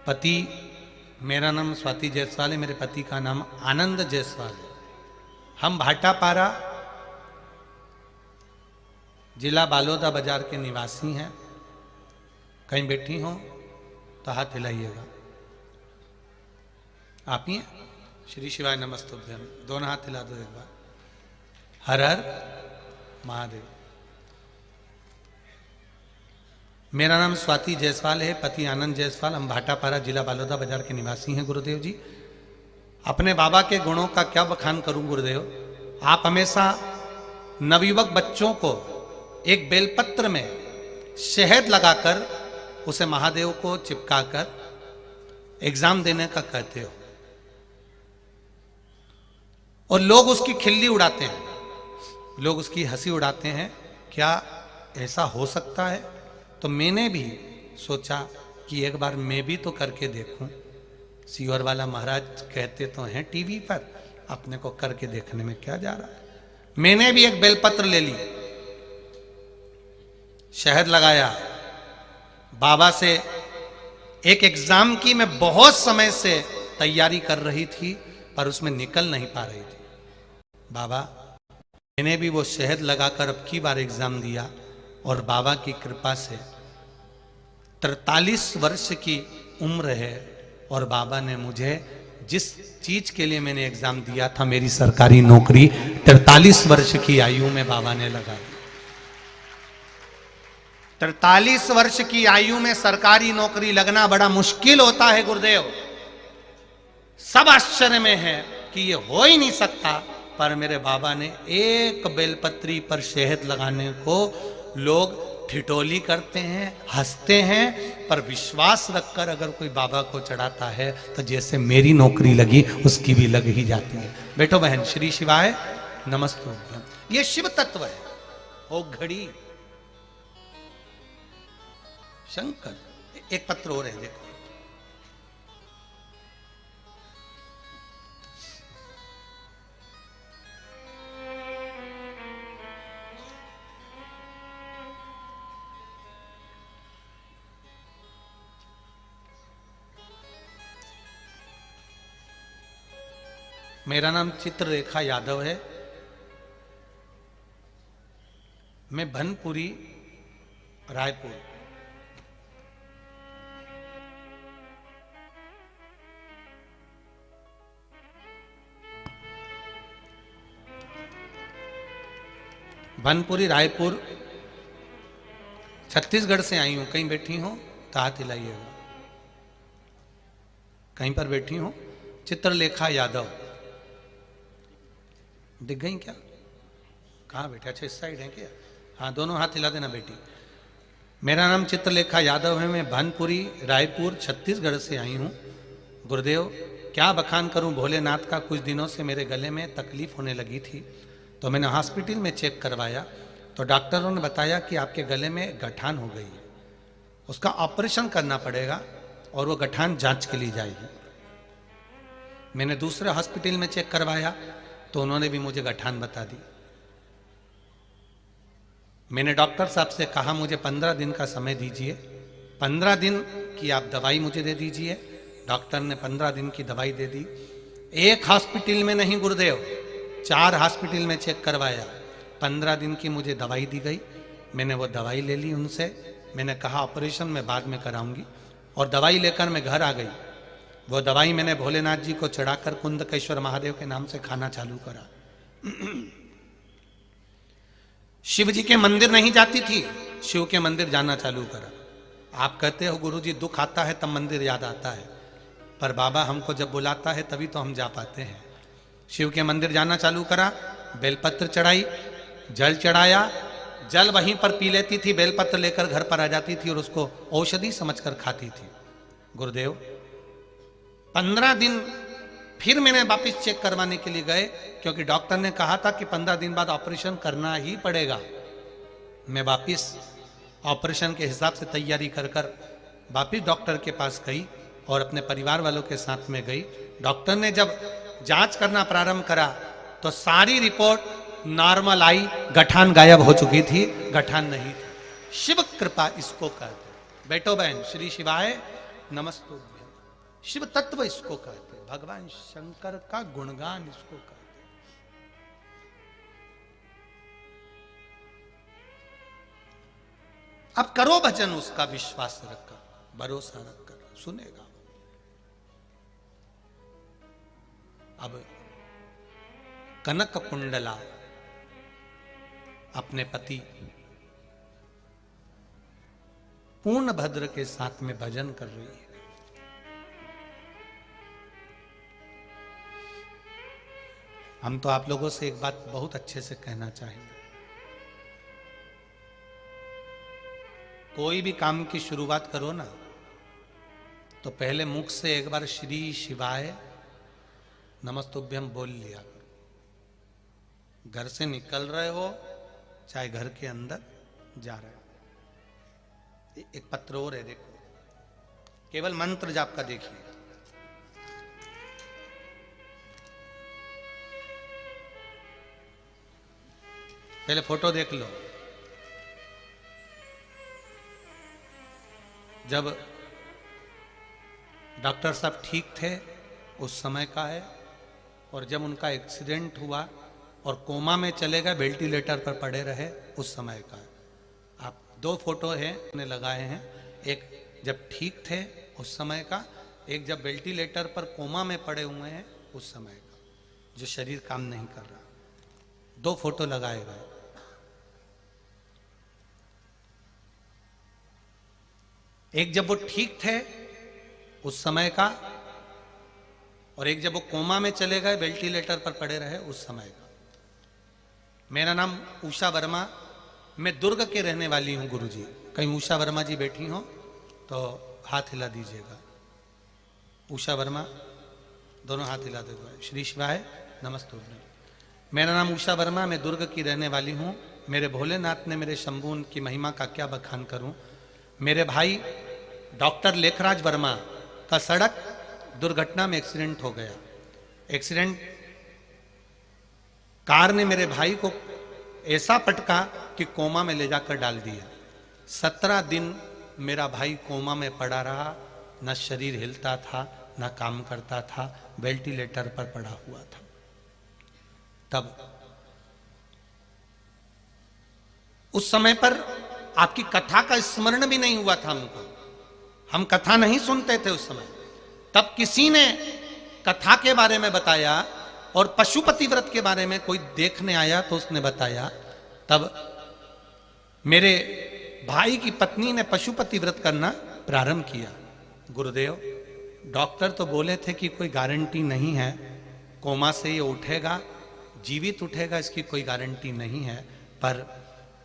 पति, मेरा नाम स्वाति जायसवाल है, मेरे पति का नाम आनंद जायसवाल है। हम भाटापारा जिला बालोदा बाजार के निवासी हैं। कहीं बैठी हो तो हाथ हिलाइएगा। आप ही हैं? श्री शिवाय नमस्तुभ्यम। दोनों हाथ हिला दो एक बार। हर हर महादेव। मेरा नाम स्वाति जायसवाल है, पति आनंद जायसवाल। हम भाटापारा जिला बालोदा बाजार के निवासी हैं। गुरुदेव जी, अपने बाबा के गुणों का क्या बखान करूं गुरुदेव। आप हमेशा नवयुवक बच्चों को एक बेलपत्र में शहद लगाकर उसे महादेव को चिपकाकर एग्जाम देने का कहते हो, और लोग उसकी खिल्ली उड़ाते हैं, लोग उसकी हंसी उड़ाते हैं। क्या ऐसा हो सकता है? तो मैंने भी सोचा कि एक बार मैं भी तो करके देखूं। सीवर वाला महाराज कहते तो हैं टीवी पर, अपने को करके देखने में क्या जा रहा है। मैंने भी एक बेलपत्र ले ली, शहद लगाया, बाबा से एक एग्जाम की मैं बहुत समय से तैयारी कर रही थी पर उसमें निकल नहीं पा रही थी। बाबा, मैंने भी वो शहद लगाकर अब की बार एग्जाम दिया और बाबा की कृपा से 43 वर्ष की उम्र है और बाबा ने मुझे जिस चीज के लिए मैंने एग्जाम दिया था, मेरी सरकारी नौकरी 43 वर्ष की आयु में बाबा ने लगाई। 43 वर्ष की आयु में सरकारी नौकरी लगना बड़ा मुश्किल होता है गुरुदेव। सब आश्चर्य में है कि ये हो ही नहीं सकता, पर मेरे बाबा ने एक बेलपत्री पर शहद लगाने को लोग ठिठोली करते हैं, हंसते हैं, पर विश्वास रखकर अगर कोई बाबा को चढ़ाता है तो जैसे मेरी नौकरी लगी उसकी भी लग ही जाती है। बेटो बहन, श्री शिवाय नमस्तुभ्यम। ये शिव तत्व है। ओ घड़ी शंकर। एक पत्र और है, देखो। मेरा नाम चित्ररेखा यादव है। मैं भनपुरी, रायपुर। भनपुरी, रायपुर, छत्तीसगढ़ से आई हूं। कहीं बैठी हो तो हाथ हिलाइएगा। कहीं पर बैठी हो। चित्रलेखा यादव। दिख गई क्या? कहाँ बैठे? अच्छा, इस साइड है क्या? हाँ, दोनों हाथ हिला देना बेटी। मेरा नाम चित्रलेखा यादव है। मैं भनपुरी, रायपुर, छत्तीसगढ़ से आई हूँ। गुरुदेव, क्या बखान करूँ भोलेनाथ का। कुछ दिनों से मेरे गले में तकलीफ होने लगी थी, तो मैंने हॉस्पिटल में चेक करवाया तो डॉक्टरों ने बताया कि आपके गले में गठान हो गई है, उसका ऑपरेशन करना पड़ेगा और वो गठान जांच के लिए जाएगी। मैंने दूसरे हॉस्पिटल में चेक करवाया तो उन्होंने भी मुझे गठान बता दी। मैंने डॉक्टर साहब से कहा मुझे 15 दिन का समय दीजिए, 15 दिन की आप दवाई मुझे दे दीजिए। डॉक्टर ने 15 दिन की दवाई दे दी। एक हॉस्पिटल में नहीं गुरुदेव, 4 हॉस्पिटल में चेक करवाया। 15 दिन की मुझे दवाई दी गई। मैंने वो दवाई ले ली उनसे। मैंने कहा ऑपरेशन मैं बाद में कराऊंगी, और दवाई लेकर मैं घर आ गई। वो दवाई मैंने भोलेनाथ जी को चढ़ाकर कुंदकेश्वर महादेव के नाम से खाना चालू करा। शिव जी के मंदिर नहीं जाती थी, शिव के मंदिर जाना चालू करा। आप कहते हो गुरुजी दुख आता है तब मंदिर याद आता है, पर बाबा हमको जब बुलाता है तभी तो हम जा पाते हैं। शिव के मंदिर जाना चालू करा, बेलपत्र चढ़ाई, जल चढ़ाया, जल वहीं पर पी लेती थी, बेलपत्र लेकर घर पर आ जाती थी और उसको औषधि समझकर खाती थी। गुरुदेव, 15 दिन फिर मैंने वापस चेक करवाने के लिए गए, क्योंकि डॉक्टर ने कहा था कि 15 दिन बाद ऑपरेशन करना ही पड़ेगा। मैं वापस ऑपरेशन के हिसाब से तैयारी कर वापस डॉक्टर के पास गई और अपने परिवार वालों के साथ में गई। डॉक्टर ने जब जांच करना प्रारंभ करा तो सारी रिपोर्ट नॉर्मल आई, गठान गायब हो चुकी थी, गठान नहीं थी। शिव कृपा इसको कहते। बेटो बहन, श्री शिवाय नमस्तुभ्यम। शिव तत्व इसको कहते हैं, भगवान शंकर का गुणगान इसको कहते हैं। अब करो भजन उसका, विश्वास रखकर, भरोसा रखकर, सुनेगा। अब कनक कुंडला अपने पति पूर्णभद्र के साथ में भजन कर रही है। हम तो आप लोगों से एक बात बहुत अच्छे से कहना चाहेंगे, कोई भी काम की शुरुआत करो ना, तो पहले मुख से एक बार श्री शिवाय नमस्तुभ्यम बोल लिया करो। घर से निकल रहे हो चाहे घर के अंदर जा रहे हो। एक पत्र और है, देखो, केवल मंत्र जाप का देखिए। पहले फोटो देख लो। जब डॉक्टर साहब ठीक थे उस समय का है, और जब उनका एक्सीडेंट हुआ और कोमा में चले गए, वेंटिलेटर पर पड़े रहे, उस समय का है। आप दो फोटो हैं उन्हें लगाए हैं, एक जब ठीक थे उस समय का, एक जब वेंटिलेटर पर कोमा में पड़े हुए हैं उस समय का, जो शरीर काम नहीं कर रहा। दो फोटो लगाए गए। एक जब वो ठीक थे उस समय का, और एक जब वो कोमा में चले गए, वेंटिलेटर पर पड़े रहे, उस समय का। मेरा नाम उषा वर्मा, मैं दुर्ग के रहने वाली हूं गुरुजी। कहीं उषा वर्मा जी बैठी हो तो हाथ हिला दीजिएगा। उषा वर्मा, दोनों हाथ हिला देगा। श्री शिवाय नमस्ते। मेरा नाम उषा वर्मा, मैं दुर्ग की रहने वाली हूं। मेरे भोलेनाथ ने मेरे शंभू की महिमा का क्या बखान करूं। मेरे भाई डॉक्टर लेखराज वर्मा का सड़क दुर्घटना में एक्सीडेंट हो गया। एक्सीडेंट कार ने मेरे भाई को ऐसा पटका कि कोमा में ले जाकर डाल दिया। 17 दिन मेरा भाई कोमा में पड़ा रहा, न शरीर हिलता था, न काम करता था, वेंटिलेटर पर पड़ा हुआ था। तब उस समय पर आपकी कथा का स्मरण भी नहीं हुआ था हमको, हम कथा नहीं सुनते थे उस समय। तब किसी ने कथा के बारे में बताया और पशुपति व्रत के बारे में कोई देखने आया तो उसने बताया। तब मेरे भाई की पत्नी ने पशुपति व्रत करना प्रारंभ किया। गुरुदेव, डॉक्टर तो बोले थे कि कोई गारंटी नहीं है, कोमा से ये उठेगा, जीवित उठेगा, इसकी कोई गारंटी नहीं है। पर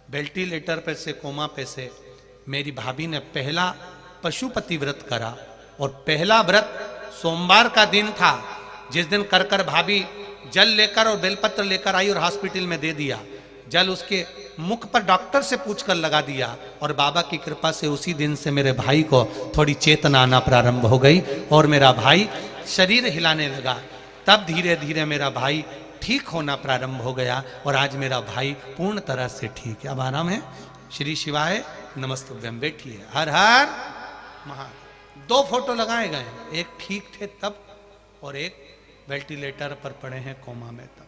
वेंटिलेटर पे से, कोमा पे से मेरी भाभी ने पहला पशुपति व्रत करा। और पहला व्रत सोमवार का दिन था, जिस दिन कर भाभी जल लेकर और बेलपत्र लेकर आई और हॉस्पिटल में दे दिया। जल उसके मुख पर डॉक्टर से पूछकर लगा दिया, और बाबा की कृपा से उसी दिन से मेरे भाई को थोड़ी चेतना आना प्रारंभ हो गई और मेरा भाई शरीर हिलाने लगा। तब धीरे धीरे मेरा भाई ठीक होना प्रारंभ हो गया और आज मेरा भाई पूर्ण तरह से ठीक है। अब आराम है। श्री शिवाय नमस्तुभ्यम। बैठिए। हर हर महादेव। 2 फोटो लगाए गए हैं, एक ठीक थे तब और एक वेंटिलेटर पर पड़े हैं कोमा में तब।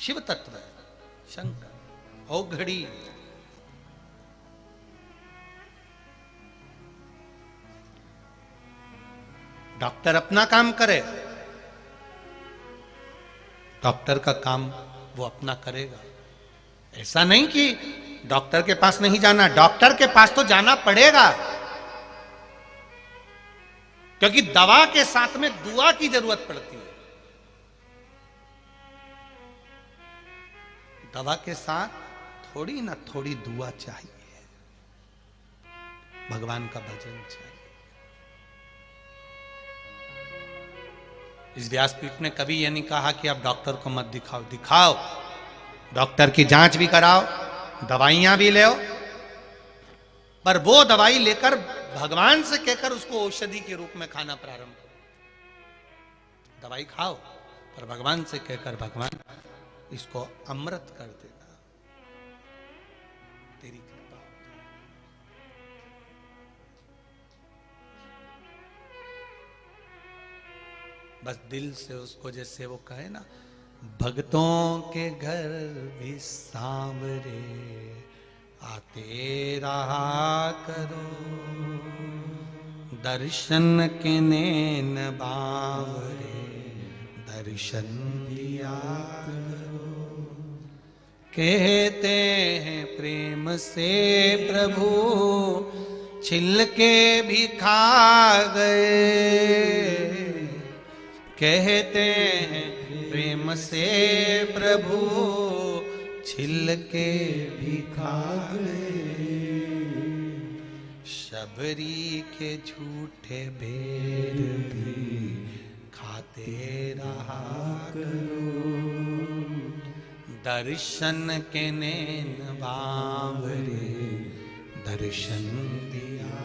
शिव तत्व है, शंकर ओ घड़ी। डॉक्टर अपना काम करे, डॉक्टर का काम वो अपना करेगा। ऐसा नहीं कि डॉक्टर के पास नहीं जाना, डॉक्टर के पास तो जाना पड़ेगा, क्योंकि दवा के साथ में दुआ की जरूरत पड़ती है। दवा के साथ थोड़ी ना थोड़ी दुआ चाहिए, भगवान का भजन चाहिए। इस व्यासपीठ ने कभी यह नहीं कहा कि आप डॉक्टर को मत दिखाओ, दिखाओ, डॉक्टर की जांच भी कराओ, दवाइयां भी ले, पर वो दवाई लेकर भगवान से कहकर उसको औषधि के रूप में खाना प्रारंभ करो। दवाई खाओ पर भगवान से कहकर, भगवान इसको अमृत कर देना, तेरी कृपा। बस दिल से उसको जैसे वो कहे ना, भक्तों के घर भी सांवरे आते रहा करो, दर्शन के नैन बावरे दर्शन दिया करो। कहते हैं प्रेम से प्रभु छिल के भी खा गए, कहते हैं प्रेम से प्रभु छिल के भी खा गए, शबरी के झूठे भेद भी खाते रहा करो, दर्शन के नैन बावरे दर्शन दिया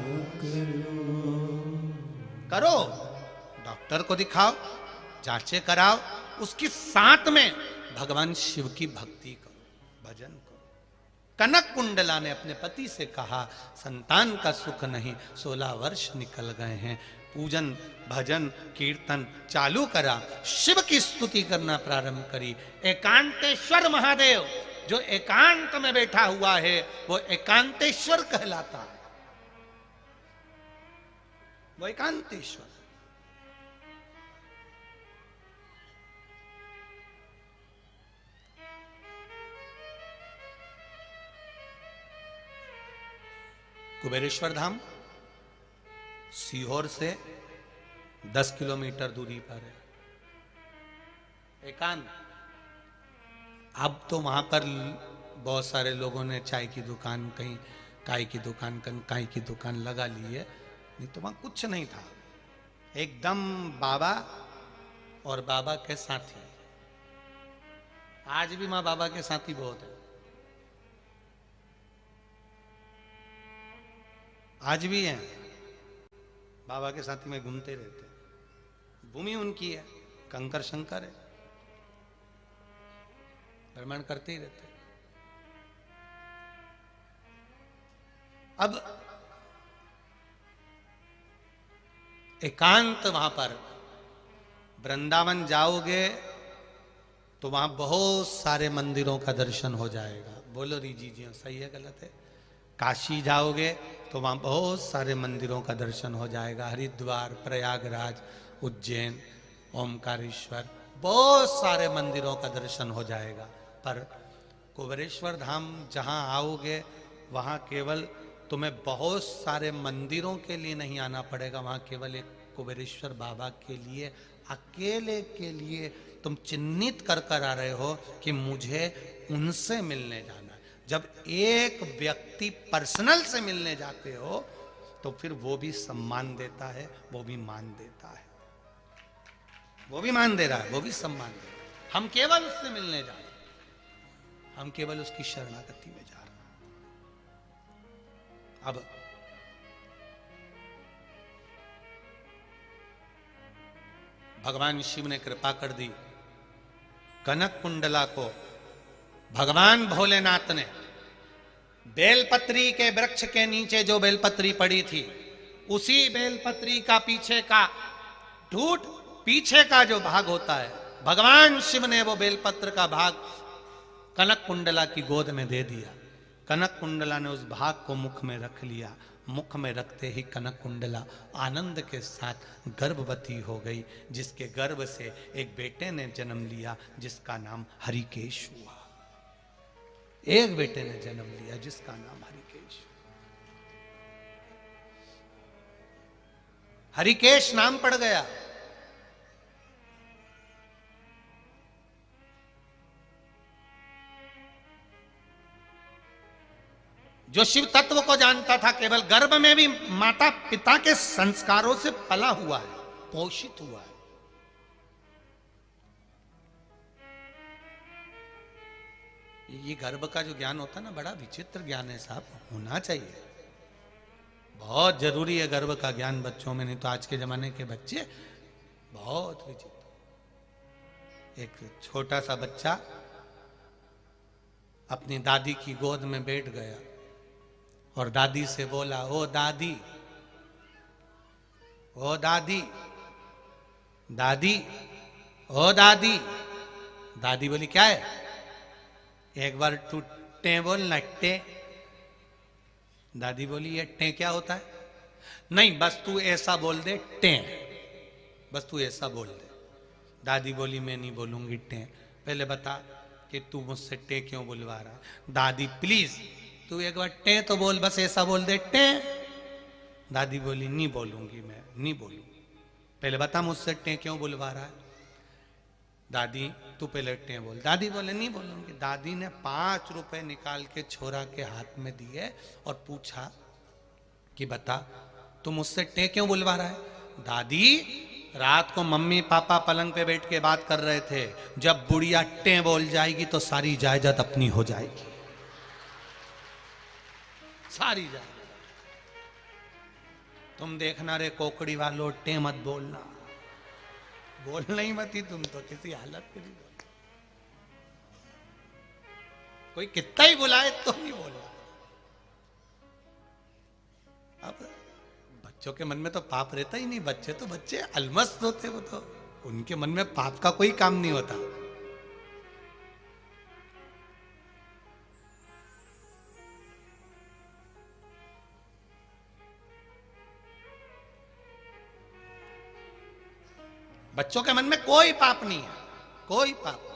करो। डॉक्टर को दिखाओ, जांचें कराओ, उसकी साथ में भगवान शिव की भक्ति करो, भजन करो। कनक कुंडला ने अपने पति से कहा, संतान का सुख नहीं, 16 वर्ष निकल गए हैं, पूजन भजन कीर्तन चालू करा, शिव की स्तुति करना प्रारंभ करी। एकांतेश्वर महादेव जो एकांत में बैठा हुआ है वो एकांतेश्वर कहलाता है, वो एकांतेश्वर। कुबेरेश्वर धाम सीहोर से 10 किलोमीटर दूरी पर है, एकांत। अब तो वहां पर बहुत सारे लोगों ने चाय की दुकान, कहीं काय की दुकान, कहीं काय की दुकान लगा ली है, नहीं तो वहां कुछ नहीं था, एकदम बाबा और बाबा के साथी। आज भी मां बाबा के साथी बहुत है, आज भी हैं, बाबा के साथी में घूमते रहते हैं, भूमि उनकी है, कंकर शंकर है, भ्रमण करते ही रहते। अब एकांत वहां पर वृंदावन जाओगे तो वहां बहुत सारे मंदिरों का दर्शन हो जाएगा। बोलो रीजी जी सही है गलत है? काशी जाओगे तो वहां बहुत सारे मंदिरों का दर्शन हो जाएगा, हरिद्वार, प्रयागराज, उज्जैन, ओमकारेश्वर, बहुत सारे मंदिरों का दर्शन हो जाएगा। पर कुबेरेश्वर धाम जहां आओगे वहां केवल तुम्हें बहुत सारे मंदिरों के लिए नहीं आना पड़ेगा, वहां केवल एक कुबेरेश्वर बाबा के लिए, अकेले के लिए तुम चिन्हित कर कर आ रहे हो कि मुझे उनसे मिलने जाना है। जब एक व्यक्ति पर्सनल से मिलने जाते हो तो फिर वो भी सम्मान देता है, वो भी मान देता है, वो भी मान दे रहा है, वो भी सम्मान दे रहा है। हम केवल उससे मिलने जा रहे हैं, हम केवल उसकी शरणागति में जा रहे हैं। अब भगवान शिव ने कृपा कर दी, कनक कुंडला को भगवान भोलेनाथ ने बेलपत्री के वृक्ष के नीचे जो बेलपत्री पड़ी थी, उसी बेलपत्री का पीछे का ढूंढ, पीछे का जो भाग होता है, भगवान शिव ने वो बेलपत्र का भाग कनक कुंडला की गोद में दे दिया। कनक कुंडला ने उस भाग को मुख में रख लिया। मुख में रखते ही कनक कुंडला आनंद के साथ गर्भवती हो गई, जिसके गर्भ से एक बेटे ने जन्म लिया जिसका नाम हरिकेश हुआ। एक बेटे ने जन्म लिया जिसका नाम हरिकेश। हरिकेश नाम पड़ गया। जो शिव तत्व को जानता था, केवल गर्भ में भी माता पिता के संस्कारों से पला हुआ है, पोषित हुआ है। ये गर्भ का जो ज्ञान होता है ना, बड़ा विचित्र ज्ञान है साहब, होना चाहिए, बहुत जरूरी है गर्भ का ज्ञान बच्चों में, नहीं तो आज के जमाने के बच्चे बहुत विचित्र। एक छोटा सा बच्चा अपनी दादी की गोद में बैठ गया और दादी से बोला, ओ दादी, ओ दादी। दादी, ओ दादी। दादी बोली क्या है? एक बार तू टे बोल ना, टे। दादी बोली ये टे क्या होता है? नहीं, बस तू ऐसा बोल दे टे, बस तू ऐसा बोल दे। दादी बोली मैं नहीं बोलूंगी टे, पहले बता कि तू मुझसे टे क्यों बुलवा रहा है। दादी प्लीज तू एक बार टे तो बोल, बस ऐसा बोल दे टे। दादी बोली नहीं बोलूंगी, मैं नहीं बोलूंगी, पहले बता मुझसे टे क्यों बुलवा रहा है। दादी तू पहले टे बोल। दादी बोले नहीं बोलूंगी। दादी ने 5 रुपए निकाल के छोरा के हाथ में दिए और पूछा कि बता तू मुझसे टे क्यों बुलवा रहा है। दादी रात को मम्मी पापा पलंग पे बैठ के बात कर रहे थे, जब बुढ़िया टे बोल जाएगी तो सारी जायदाद अपनी हो जाएगी, सारी जायदाद। तुम देखना रे कोकड़ी वालों, टे मत बोलना, बोलना ही मत ही तुम तो किसी हालत में नहीं बोलना। कोई कितना ही बुलाए तो नहीं बोलना। अब बच्चों के मन में तो पाप रहता ही नहीं, बच्चे तो बच्चे अलमस्त होते, वो तो उनके मन में पाप का कोई काम नहीं होता। बच्चों के मन में कोई पाप नहीं है, कोई पाप नहीं।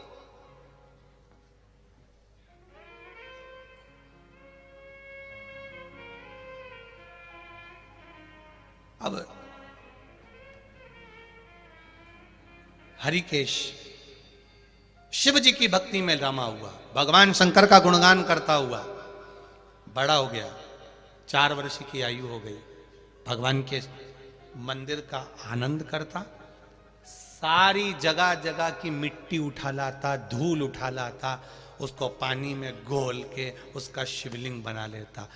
अब हरिकेश शिव जी की भक्ति में रमा हुआ, भगवान शंकर का गुणगान करता हुआ बड़ा हो गया। 4 वर्ष की आयु हो गई। भगवान के मंदिर का आनंद करता, सारी जगह जगह की मिट्टी उठा लाता, धूल उठा लाता, उसको पानी में घोल के उसका शिवलिंग बना लेता।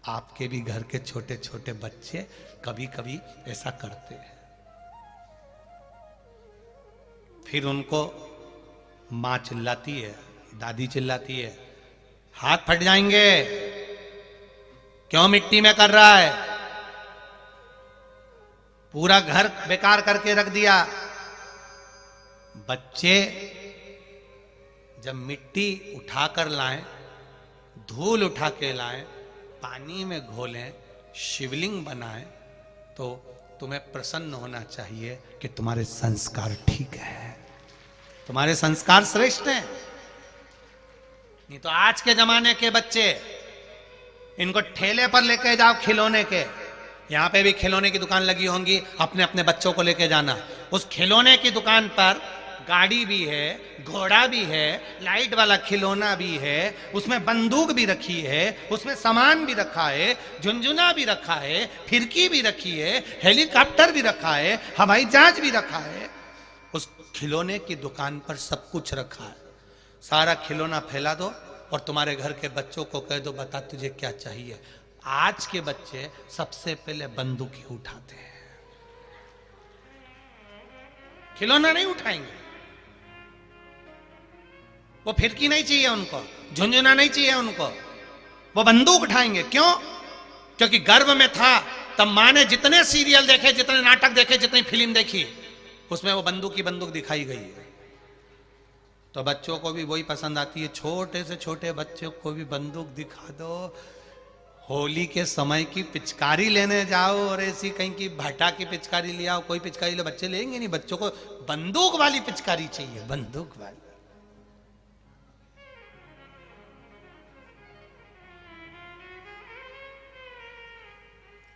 आपके भी घर के छोटे छोटे बच्चे कभी कभी ऐसा करते हैं। फिर उनको मां चिल्लाती है, दादी चिल्लाती है, हाथ फट जाएंगे, क्यों मिट्टी में कर रहा है, पूरा घर बेकार करके रख दिया। बच्चे जब मिट्टी उठाकर लाएं, धूल उठा के लाएं, पानी में घोलें, शिवलिंग बनाएं, तो तुम्हें प्रसन्न होना चाहिए कि तुम्हारे संस्कार ठीक है, तुम्हारे संस्कार श्रेष्ठ हैं। नहीं तो आज के जमाने के बच्चे, इनको ठेले पर लेके जाओ खिलौने के, यहां पे भी खिलौने की दुकान लगी होंगी, अपने अपने बच्चों को लेके जाना। उस खिलौने की दुकान पर गाड़ी भी है, घोड़ा भी है, लाइट वाला खिलौना भी है, उसमें बंदूक भी रखी है, उसमें सामान भी रखा है, झुनझुना भी रखा है, फिरकी भी रखी है, हेलीकॉप्टर भी रखा है, हवाई जहाज भी रखा है। उस खिलौने की दुकान पर सब कुछ रखा है। सारा खिलौना फैला दो और तुम्हारे घर के बच्चों को कह दो बता तुझे क्या चाहिए। आज के बच्चे सबसे पहले बंदूक ही उठाते हैं, खिलौना नहीं उठाएंगे। वो फिरकी नहीं चाहिए उनको, झुंझुना नहीं चाहिए उनको, वो बंदूक उठाएंगे। क्यों? क्योंकि गर्भ में था तब मां ने जितने सीरियल देखे, जितने नाटक देखे, जितनी फिल्म देखी, उसमें वो बंदूक की बंदूक दिखाई गई है। तो बच्चों को भी वही पसंद आती है। छोटे से छोटे बच्चों को भी बंदूक दिखा दो, होली के समय की पिचकारी लेने जाओ और ऐसी कहीं की भाटा की पिचकारी ले आओ, कोई पिचकारी ले, बच्चे लेंगे नहीं। बच्चों को बंदूक वाली पिचकारी चाहिए, बंदूक वाली।